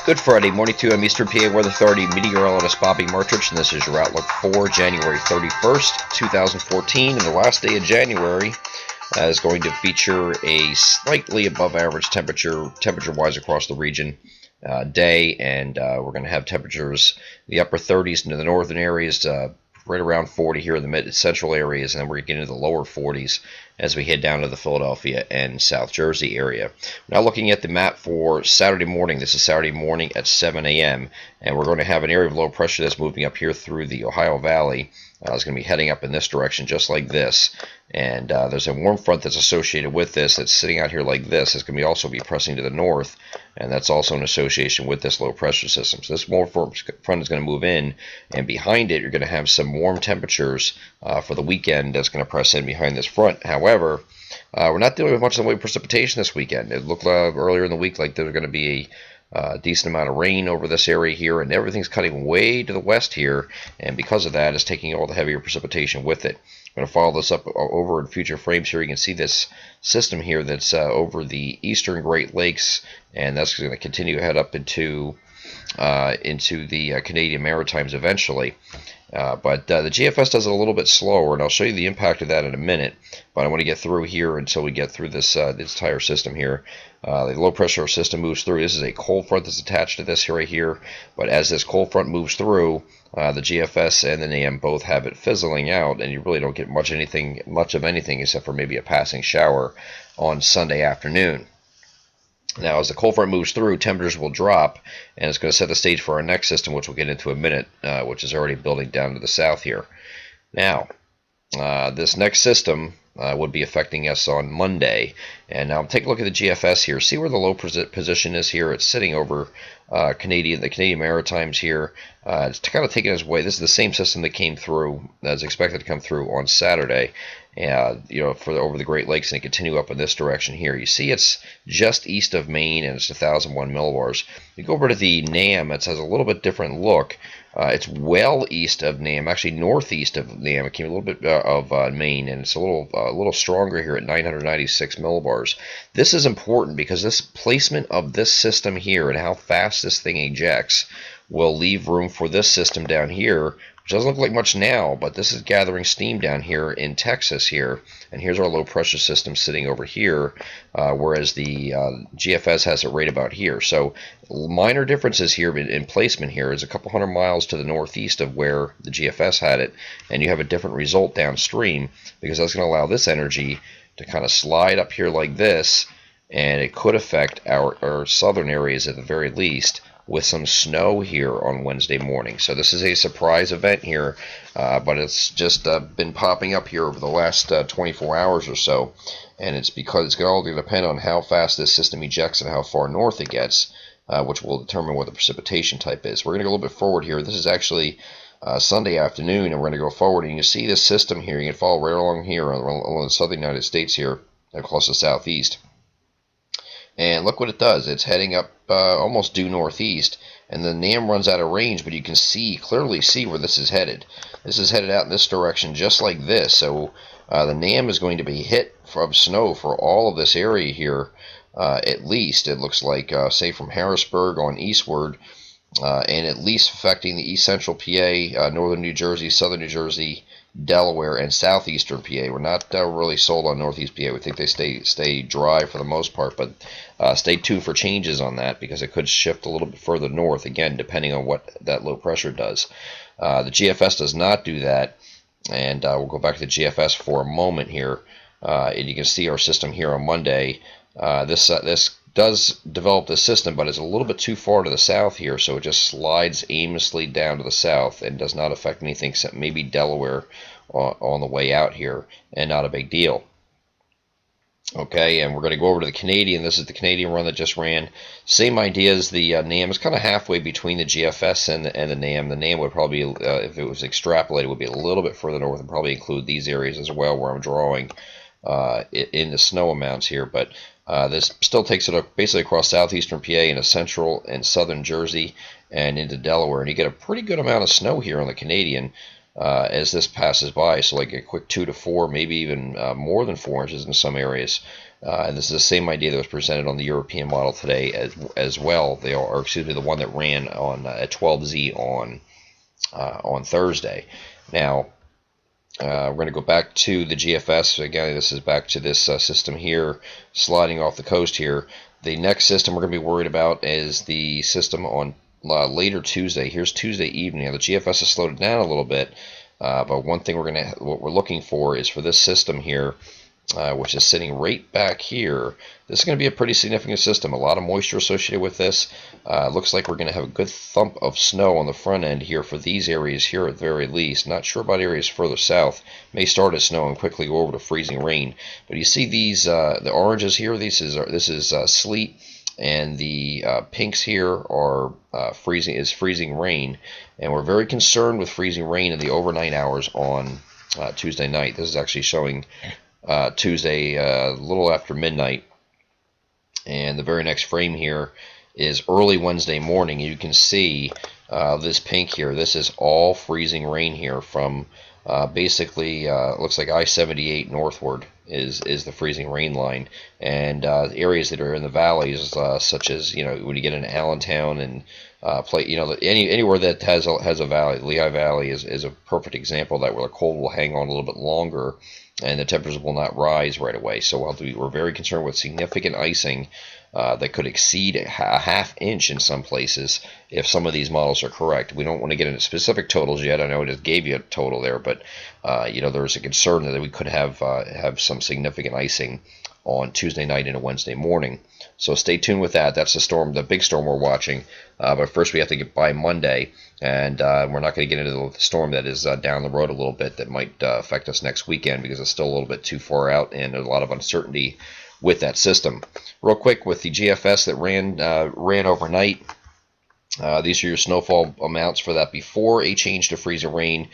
Good Friday morning to you. I'm Eastern PA Weather Authority meteorologist Bobby Martrich, and this is your outlook for January 31st, 2014. And the last day of January is going to feature a slightly above average temperature-wise across the region day, and we're going to have temperatures in the upper 30s into the northern areas, right around 40 here in the mid-central areas, and then we're going to get into the lower 40s as we head down to the Philadelphia and South Jersey area. Now looking at the map for Saturday morning, this is Saturday morning at 7 a.m., and we're going to have an area of low pressure that's moving up here through the Ohio Valley. It's going to be heading up in this direction just like this, and there's a warm front that's associated with this that's sitting out here like this. It's going to be also be pressing to the north, and that's also in association with this low pressure system. So this warm front is going to move in, and behind it you're going to have some warm temperatures for the weekend that's going to press in behind this front. However, we're not dealing with much in the way of precipitation this weekend. It looked earlier in the week like there's going to be a decent amount of rain over this area here, and everything's cutting way to the west here, and because of that, it's taking all the heavier precipitation with it. I'm going to follow this up over in future frames here. You can see this system here that's over the eastern Great Lakes, and that's going to continue to head up into the Canadian Maritimes eventually. But the GFS does it a little bit slower, and I'll show you the impact of that in a minute. But I want to get through here until we get through this entire system here. The low pressure system moves through. This is a cold front that's attached to this right here. But as this cold front moves through, the GFS and the NAM both have it fizzling out, and you really don't get much of anything except for maybe a passing shower on Sunday afternoon. Now, as the cold front moves through, temperatures will drop, and it's going to set the stage for our next system, which we'll get into in a minute, which is already building down to the south here. Now, this next system would be affecting us on Monday. And now take a look at the GFS here. See where the low position is here? It's sitting over the Canadian Maritimes here. It's kind of taking its way. This is the same system that came through, that's expected to come through on Saturday. Over the Great Lakes, and continue up in this direction here. You see it's just east of Maine, and it's 1,001 millibars. You go over to the NAM, it has a little bit different look. It's well east of NAM, actually northeast of NAM. It came a little bit of Maine, and it's a little stronger here at 996 millibars. This is important because this placement of this system here and how fast this thing ejects will leave room for this system down here, which doesn't look like much now, but this is gathering steam down here in Texas here, and here's our low pressure system sitting over here, whereas the GFS has it right about here. So minor differences here in placement here. Is a couple hundred miles to the northeast of where the GFS had it, and you have a different result downstream because that's going to allow this energy to kind of slide up here like this, and it could affect our southern areas at the very least, with some snow here on Wednesday morning. So this is a surprise event here, but it's just been popping up here over the last 24 hours or so, and it's because it's all going to depend on how fast this system ejects and how far north it gets, which will determine what the precipitation type is. We're going to go a little bit forward here. This is actually Sunday afternoon, and we're going to go forward, and you see this system here. You can follow right along here along the southern United States here, across the southeast. And look what it does. It's heading up almost due northeast, and the NAM runs out of range, but you can clearly see where this is headed. This is headed out in this direction just like this. So the NAM is going to be hit from snow for all of this area here, at least, it looks like, say from Harrisburg on eastward, and at least affecting the east central PA, northern New Jersey, southern New Jersey, Delaware, and southeastern PA. We're not really sold on northeast PA. We think they stay dry for the most part, but stay tuned for changes on that because it could shift a little bit further north, again, depending on what that low pressure does. The GFS does not do that, and we'll go back to the GFS for a moment here, and you can see our system here on Monday. This does develop this system, but it's a little bit too far to the south here, so it just slides aimlessly down to the south and does not affect anything except maybe Delaware on the way out here, and not a big deal. Okay, and we're going to go over to the Canadian. This is the Canadian run that just ran. Same idea as the NAM. It's kind of halfway between the GFS and the NAM. The NAM would probably, if it was extrapolated, would be a little bit further north and probably include these areas as well where I'm drawing in the snow amounts here. But this still takes it basically across southeastern PA into central and southern Jersey and into Delaware. And you get a pretty good amount of snow here on the Canadian as this passes by. So like a quick 2 to 4, maybe even more than 4 inches in some areas. And this is the same idea that was presented on the European model today as well. They are, excuse me, the one that ran on at 12Z on Thursday. Now, we're going to go back to the GFS. Again, this is back to this system here, sliding off the coast here. The next system we're going to be worried about is the system on later Tuesday. Here's Tuesday evening. Now, the GFS has slowed it down a little bit, but one thing what we're looking for is for this system here, which is sitting right back here. This is going to be a pretty significant system. A lot of moisture associated with this. Looks like we're going to have a good thump of snow on the front end here for these areas here at the very least. Not sure about areas further south. May start as snow and quickly go over to freezing rain. But you see these the oranges here. This is sleet, and the pinks here are freezing rain. And we're very concerned with freezing rain in the overnight hours on Tuesday night. This is actually showing Tuesday a little after midnight, and the very next frame here is early Wednesday morning. You can see this pink here. This is all freezing rain here from basically looks like I-78 northward is the freezing rain line, and areas that are in the valleys, such as when you get into Allentown and anywhere that has a valley. The Lehigh Valley is a perfect example of that, where the cold will hang on a little bit longer and the temperatures will not rise right away. So we're very concerned with significant icing that could exceed a half inch in some places if some of these models are correct. We don't want to get into specific totals yet. I know I just gave you a total there, but there's a concern that we could have some significant icing on Tuesday night into Wednesday morning. So stay tuned with that. That's the big storm we're watching. But first we have to get by Monday, and we're not going to get into the storm that is down the road a little bit that might affect us next weekend, because it's still a little bit too far out and there's a lot of uncertainty with that system. Real quick, with the GFS that ran overnight, these are your snowfall amounts for that before a change to freezing rain.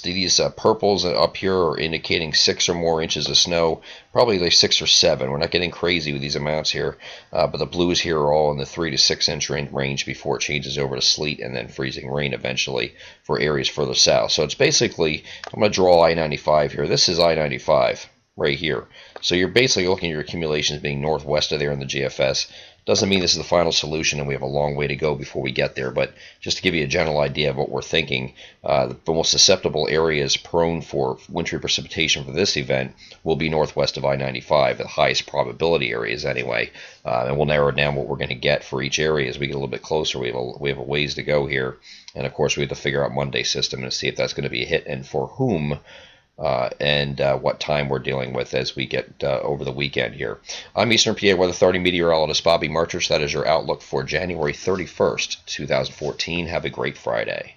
These purples up here are indicating 6 or more inches of snow, probably like 6 or 7. We're not getting crazy with these amounts here, but the blues here are all in the 3 to 6 inch range before it changes over to sleet and then freezing rain eventually for areas further south. So it's basically, I'm going to draw I-95 here. This is I-95 right here. So you're basically looking at your accumulations being northwest of there in the GFS. Doesn't mean this is the final solution and we have a long way to go before we get there, but just to give you a general idea of what we're thinking, the most susceptible areas prone for wintry precipitation for this event will be northwest of I-95, the highest probability areas anyway, and we'll narrow down what we're going to get for each area as we get a little bit closer. We have a ways to go here, and of course we have to figure out Monday's system and see if that's going to be a hit and for whom. And what time we're dealing with as we get over the weekend here. I'm Eastern PA Weather Authority meteorologist Bobby Martrich. That is your outlook for January 31st, 2014. Have a great Friday.